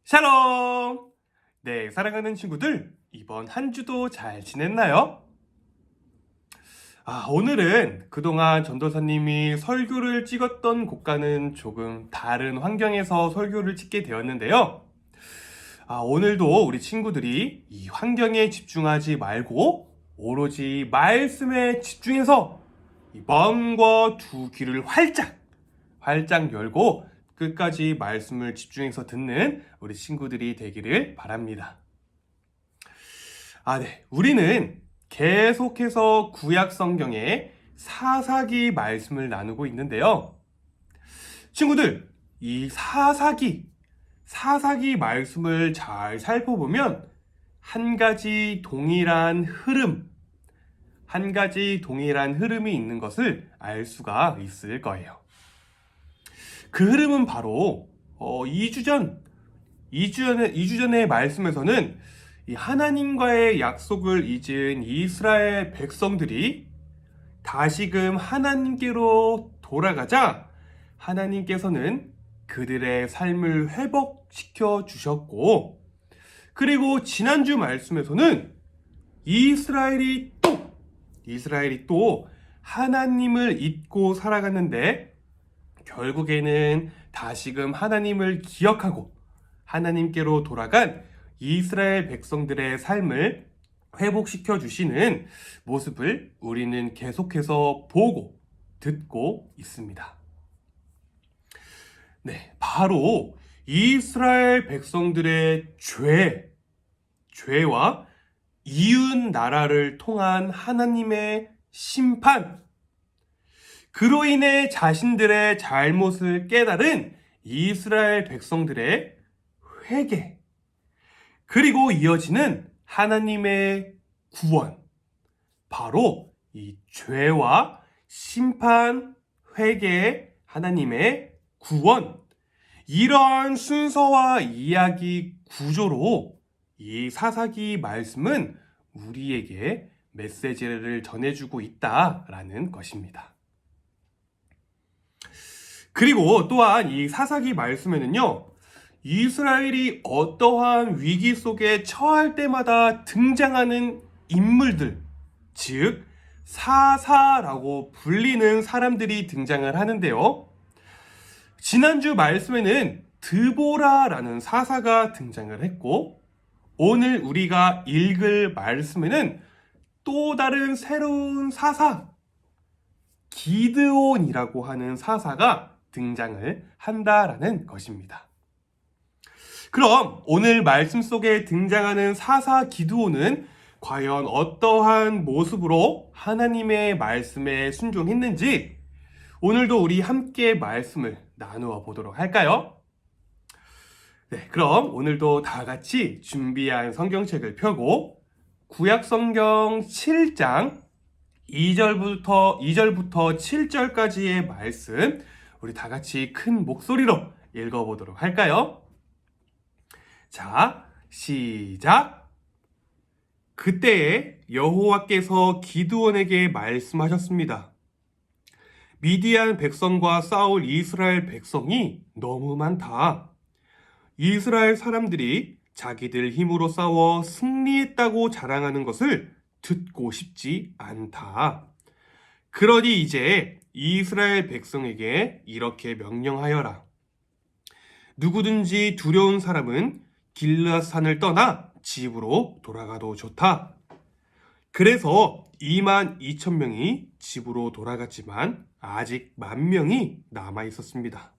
샬롬! 네, 사랑하는 친구들, 이번 한 주도 잘 지냈나요? 오늘은 그동안 전도사님이 설교를 찍었던 곳과는 조금 다른 환경에서 설교를 찍게 되었는데요. 오늘도 우리 친구들이 이 환경에 집중하지 말고 오로지 말씀에 집중해서 이 마음과 두 귀를 활짝 열고 끝까지 말씀을 집중해서 듣는 우리 친구들이 되기를 바랍니다. 네. 우리는 계속해서 구약 성경의 사사기 말씀을 나누고 있는데요. 친구들, 이 사사기 말씀을 잘 살펴보면 한 가지 동일한 흐름이 있는 것을 알 수가 있을 거예요. 그 흐름은 바로 2주 전의 말씀에서는 이 하나님과의 약속을 잊은 이스라엘 백성들이 다시금 하나님께로 돌아가자 하나님께서는 그들의 삶을 회복시켜 주셨고, 그리고 지난주 말씀에서는 이스라엘이 또 하나님을 잊고 살아갔는데 결국에는 다시금 하나님을 기억하고 하나님께로 돌아간 이스라엘 백성들의 삶을 회복시켜 주시는 모습을 우리는 계속해서 보고 듣고 있습니다. 네, 바로 이스라엘 백성들의 죄와 이웃 나라를 통한 하나님의 심판, 그로 인해 자신들의 잘못을 깨달은 이스라엘 백성들의 회개, 그리고 이어지는 하나님의 구원, 바로 이 죄와 심판, 회개, 하나님의 구원, 이러한 순서와 이야기 구조로 이 사사기 말씀은 우리에게 메시지를 전해주고 있다라는 것입니다. 그리고 또한 이 사사기 말씀에는요, 이스라엘이 어떠한 위기 속에 처할 때마다 등장하는 인물들, 즉 사사라고 불리는 사람들이 등장을 하는데요. 지난주 말씀에는 드보라라는 사사가 등장을 했고, 오늘 우리가 읽을 말씀에는 또 다른 새로운 사사, 기드온이라고 하는 사사가 등장을 한다라는 것입니다. 그럼 오늘 말씀 속에 등장하는 사사 기드온은 과연 어떠한 모습으로 하나님의 말씀에 순종했는지 오늘도 우리 함께 말씀을 나누어 보도록 할까요? 네, 그럼 오늘도 다 같이 준비한 성경책을 펴고 구약 성경 7장 2절부터 7절까지의 말씀 우리 다 같이 큰 목소리로 읽어보도록 할까요? 자, 시작! 그때에 여호와께서 기드온에게 말씀하셨습니다. 미디안 백성과 싸울 이스라엘 백성이 너무 많다. 이스라엘 사람들이 자기들 힘으로 싸워 승리했다고 자랑하는 것을 듣고 싶지 않다. 그러니 이제 이스라엘 백성에게 이렇게 명령하여라. 누구든지 두려운 사람은 길르앗산을 떠나 집으로 돌아가도 좋다. 그래서 22,000명이 집으로 돌아갔지만 아직 10,000명이 남아 있었습니다.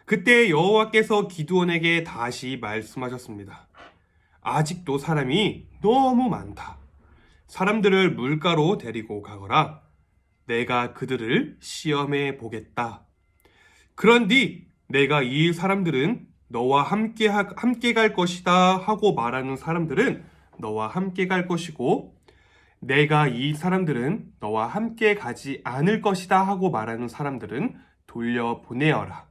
그때 여호와께서 기드온에게 다시 말씀하셨습니다. 아직도 사람이 너무 많다. 사람들을 물가로 데리고 가거라. 내가 그들을 시험해 보겠다. 그런뒤 내가 이 사람들은 너와 함께 갈 것이다 하고 말하는 사람들은 너와 함께 갈 것이고, 내가 이 사람들은 너와 함께 가지 않을 것이다 하고 말하는 사람들은 돌려보내어라.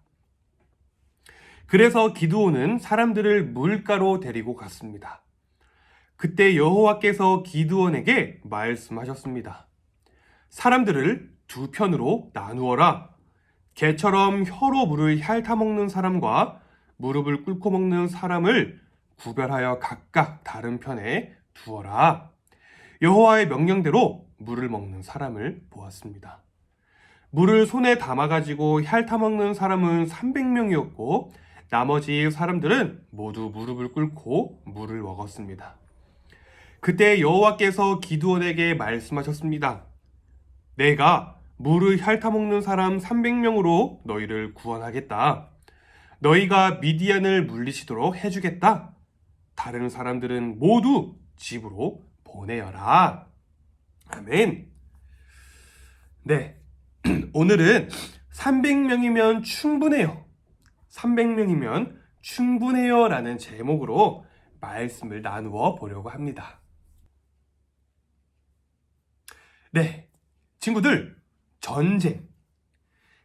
그래서 기드온은 사람들을 물가로 데리고 갔습니다. 그때 여호와께서 기드온에게 말씀하셨습니다. 사람들을 두 편으로 나누어라. 개처럼 혀로 물을 핥아먹는 사람과 무릎을 꿇고 먹는 사람을 구별하여 각각 다른 편에 두어라. 여호와의 명령대로 물을 먹는 사람을 보았습니다. 물을 손에 담아가지고 핥아 먹는 사람은 300명이었고 나머지 사람들은 모두 무릎을 꿇고 물을 먹었습니다. 그때 여호와께서 기드온에게 말씀하셨습니다. 내가 물을 핥아 먹는 사람 300명으로 너희를 구원하겠다. 너희가 미디안을 물리치도록 해주겠다. 다른 사람들은 모두 집으로 보내어라. 아멘. 네. 오늘은 300명이면 충분해요. 300명이면 충분해요 라는 제목으로 말씀을 나누어 보려고 합니다. 네. 친구들,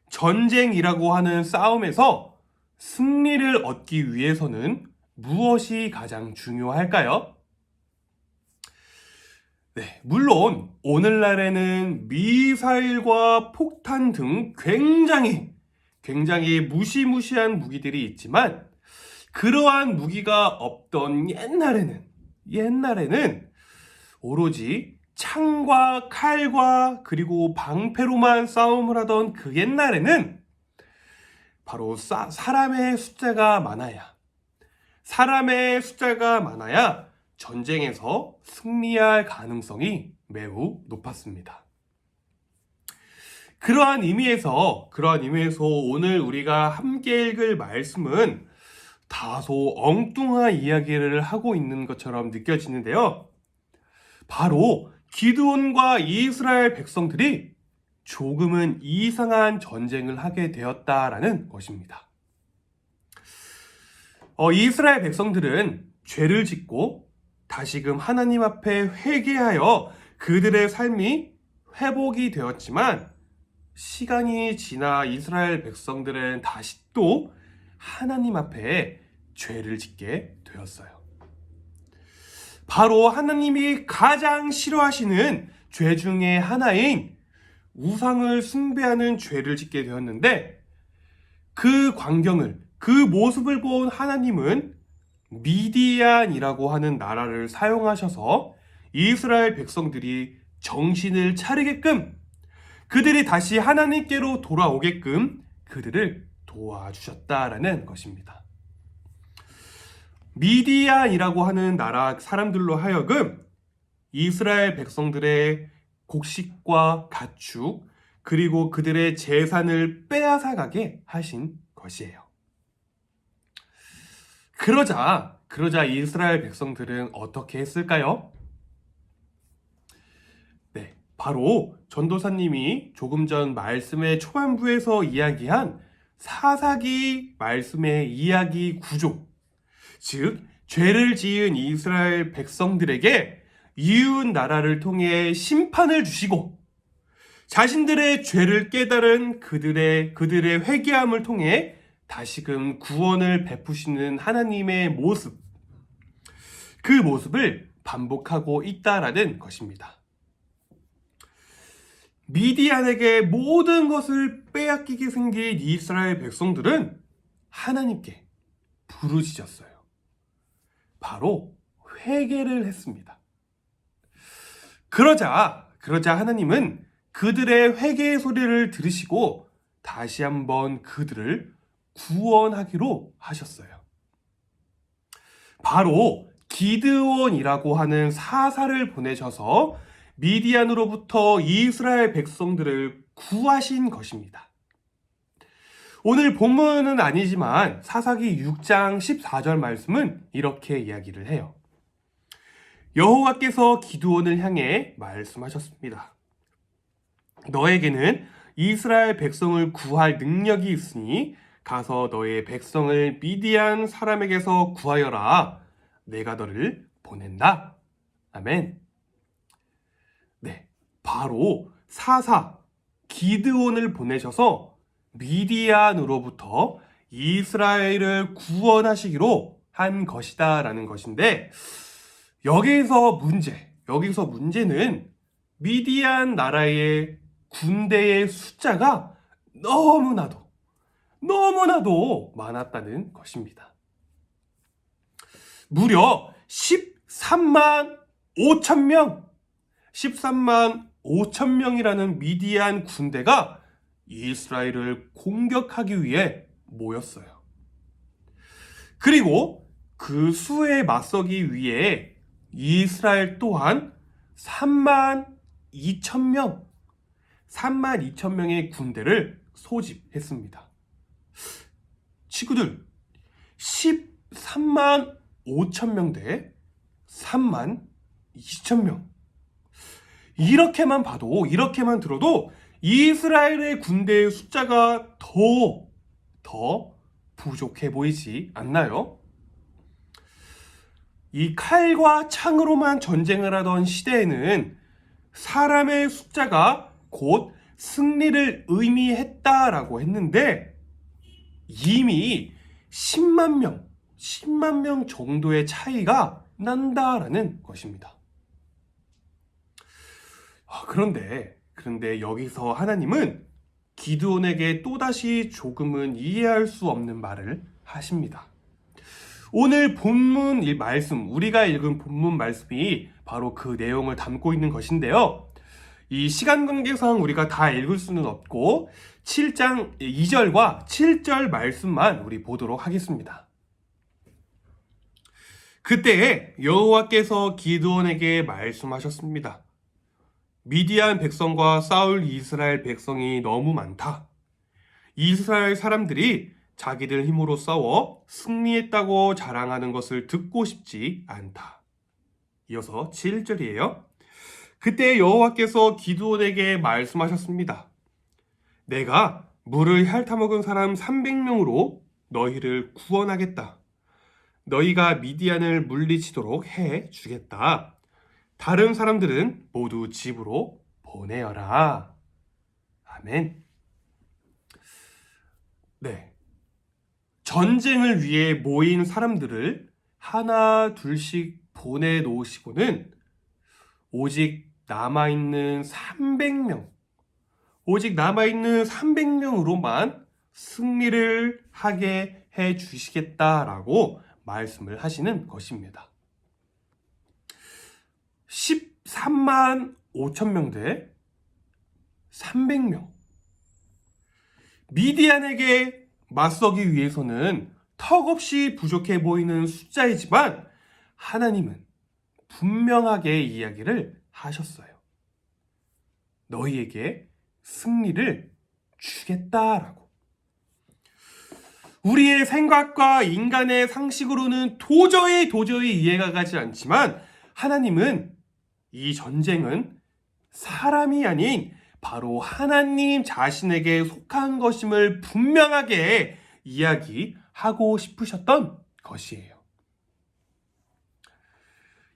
전쟁이라고 하는 싸움에서 승리를 얻기 위해서는 무엇이 가장 중요할까요? 네, 물론 오늘날에는 미사일과 폭탄 등 굉장히 무시무시한 무기들이 있지만 그러한 무기가 없던 옛날에는 오로지 창과 칼과 그리고 방패로만 싸움을 하던 그 옛날에는 바로 사람의 숫자가 많아야 전쟁에서 승리할 가능성이 매우 높았습니다. 그러한 의미에서 오늘 우리가 함께 읽을 말씀은 다소 엉뚱한 이야기를 하고 있는 것처럼 느껴지는데요. 바로 기드온과 이스라엘 백성들이 조금은 이상한 전쟁을 하게 되었다라는 것입니다. 이스라엘 백성들은 죄를 짓고 다시금 하나님 앞에 회개하여 그들의 삶이 회복이 되었지만 시간이 지나 이스라엘 백성들은 다시 또 하나님 앞에 죄를 짓게 되었어요. 바로 하나님이 가장 싫어하시는 죄 중에 하나인 우상을 숭배하는 죄를 짓게 되었는데 그 모습을 본 하나님은 미디안이라고 하는 나라를 사용하셔서 이스라엘 백성들이 정신을 차리게끔 그들이 다시 하나님께로 돌아오게끔 그들을 도와주셨다라는 것입니다. 미디안이라고 하는 나라 사람들로 하여금 이스라엘 백성들의 곡식과 가축 그리고 그들의 재산을 빼앗아가게 하신 것이에요. 그러자 이스라엘 백성들은 어떻게 했을까요? 네, 바로 전도사님이 조금 전 말씀의 초반부에서 이야기한 사사기 말씀의 이야기 구조, 즉 죄를 지은 이스라엘 백성들에게 이웃 나라를 통해 심판을 주시고 자신들의 죄를 깨달은 그들의 회개함을 통해 다시금 구원을 베푸시는 하나님의 모습, 그 모습을 반복하고 있다라는 것입니다. 미디안에게 모든 것을 빼앗기게 생긴 이스라엘 백성들은 하나님께 부르짖었어요. 바로 회개를 했습니다. 그러자 하나님은 그들의 회개의 소리를 들으시고 다시 한번 그들을 구원하기로 하셨어요. 바로 기드온이라고 하는 사사를 보내셔서 미디안으로부터 이스라엘 백성들을 구하신 것입니다. 오늘 본문은 아니지만 사사기 6장 14절 말씀은 이렇게 이야기를 해요. 여호와께서 기드온을 향해 말씀하셨습니다. 너에게는 이스라엘 백성을 구할 능력이 있으니 가서 너의 백성을 미디안 사람에게서 구하여라. 내가 너를 보낸다. 아멘. 네, 바로 사사 기드온을 보내셔서 미디안으로부터 이스라엘을 구원하시기로 한 것이다 라는 것인데 여기서 문제는 미디안 나라의 군대의 숫자가 너무나도 많았다는 것입니다. 무려 13만 5천 명, 13만 5천 명이라는 미디안 군대가 이스라엘을 공격하기 위해 모였어요. 그리고 그 수에 맞서기 위해 이스라엘 또한 3만 2천 명, 3만 2천 명의 군대를 소집했습니다. 친구들, 13만 5천 명 대 3만 2천 명. 이렇게만 봐도, 이렇게만 들어도 이스라엘의 군대의 숫자가 더 부족해 보이지 않나요? 이 칼과 창으로만 전쟁을 하던 시대에는 사람의 숫자가 곧 승리를 의미했다라고 했는데 이미 10만 명 정도의 차이가 난다라는 것입니다. 그런데 여기서 하나님은 기드온에게 또다시 조금은 이해할 수 없는 말을 하십니다. 오늘 본문 이 말씀, 우리가 읽은 본문 말씀이 바로 그 내용을 담고 있는 것인데요. 이 시간 관계상 우리가 다 읽을 수는 없고 7장 2절과 7절 말씀만 우리 보도록 하겠습니다. 그때 여호와께서 기드온에게 말씀하셨습니다. 미디안 백성과 싸울 이스라엘 백성이 너무 많다. 이스라엘 사람들이 자기들 힘으로 싸워 승리했다고 자랑하는 것을 듣고 싶지 않다. 이어서 7절이에요. 그때 여호와께서 기드온에게 말씀하셨습니다. 내가 물을 핥아먹은 사람 300명으로 너희를 구원하겠다. 너희가 미디안을 물리치도록 해 주겠다. 다른 사람들은 모두 집으로 보내어라. 아멘. 네. 전쟁을 위해 모인 사람들을 하나 둘씩 보내놓으시고는 오직 남아있는 300명으로만 승리를 하게 해 주시겠다라고 말씀을 하시는 것입니다. 13만 5천 명 대 300명. 미디안에게 맞서기 위해서는 턱없이 부족해 보이는 숫자이지만 하나님은 분명하게 이야기를 하셨어요. 너희에게 승리를 주겠다라고. 우리의 생각과 인간의 상식으로는 도저히 이해가 가지 않지만 하나님은 이 전쟁은 사람이 아닌 바로 하나님 자신에게 속한 것임을 분명하게 이야기하고 싶으셨던 것이에요.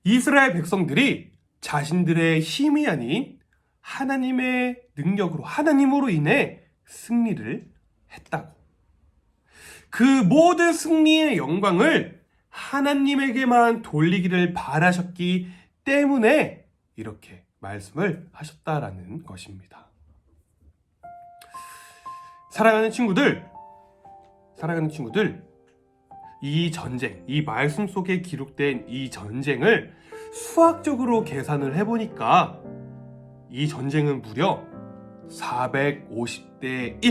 이스라엘 백성들이 자신들의 힘이 아닌 하나님의 능력으로, 하나님으로 인해 승리를 했다고. 그 모든 승리의 영광을 하나님에게만 돌리기를 바라셨기 때문에 이렇게 말씀을 하셨다라는 것입니다. 사랑하는 친구들, 이 전쟁, 이 말씀 속에 기록된 이 전쟁을 수학적으로 계산을 해보니까 이 전쟁은 무려 450대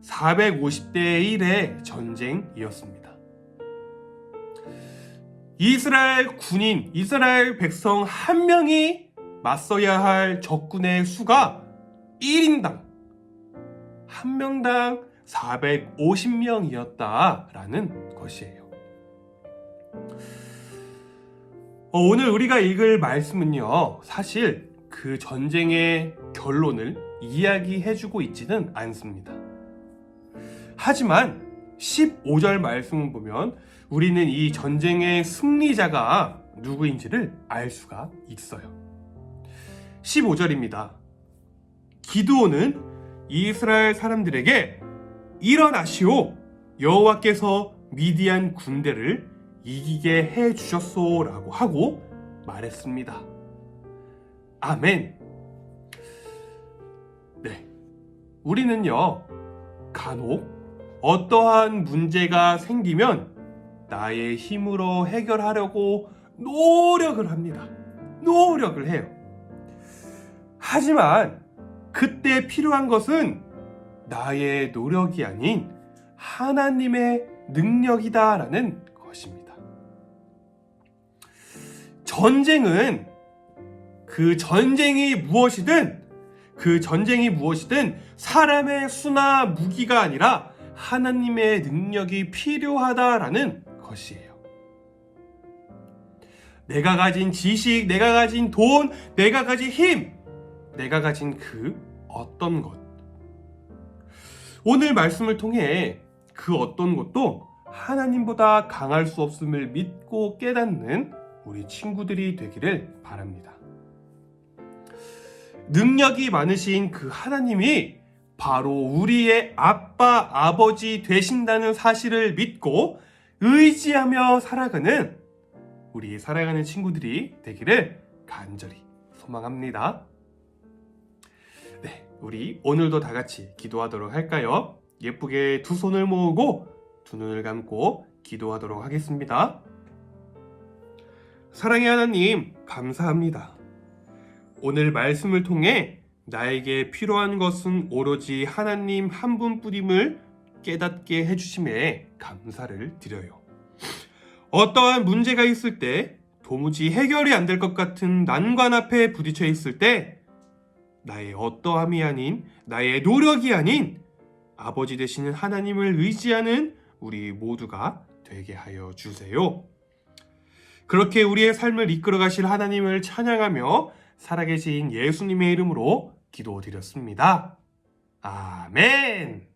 1의 전쟁이었습니다. 이스라엘 군인, 이스라엘 백성 한 명이 맞서야 할 적군의 수가 1인당, 한 명당 450명이었다라는 것이에요. 오늘 우리가 읽을 말씀은요, 사실 그 전쟁의 결론을 이야기해주고 있지는 않습니다. 하지만 15절 말씀을 보면 우리는 이 전쟁의 승리자가 누구인지를 알 수가 있어요. 15절입니다. 기드온은 이스라엘 사람들에게 일어나시오, 여호와께서 미디안 군대를 이기게 해 주셨소라고 하고 말했습니다. 아멘. 네, 우리는요 간혹 어떠한 문제가 생기면 나의 힘으로 해결하려고 노력을 합니다. 노력을 해요. 하지만 그때 필요한 것은 나의 노력이 아닌 하나님의 능력이다라는 것입니다. 전쟁은 그 전쟁이 무엇이든 사람의 수나 무기가 아니라 하나님의 능력이 필요하다라는 것이에요. 내가 가진 지식, 내가 가진 돈, 내가 가진 힘, 내가 가진 그 어떤 것. 오늘 말씀을 통해 그 어떤 것도 하나님보다 강할 수 없음을 믿고 깨닫는 우리 친구들이 되기를 바랍니다. 능력이 많으신 그 하나님이 바로 우리의 아빠, 아버지 되신다는 사실을 믿고 의지하며 살아가는 우리 사랑하는 친구들이 되기를 간절히 소망합니다. 네, 우리 오늘도 다 같이 기도하도록 할까요? 예쁘게 두 손을 모으고 두 눈을 감고 기도하도록 하겠습니다. 사랑의 하나님, 감사합니다. 오늘 말씀을 통해 나에게 필요한 것은 오로지 하나님 한 분뿐임을 깨닫게 해주심에 감사를 드려요. 어떠한 문제가 있을 때, 도무지 해결이 안 될 것 같은 난관 앞에 부딪혀 있을 때, 나의 어떠함이 아닌, 나의 노력이 아닌 아버지 되시는 하나님을 의지하는 우리 모두가 되게 하여 주세요. 그렇게 우리의 삶을 이끌어 가실 하나님을 찬양하며 살아계신 예수님의 이름으로 기도드렸습니다. 아멘.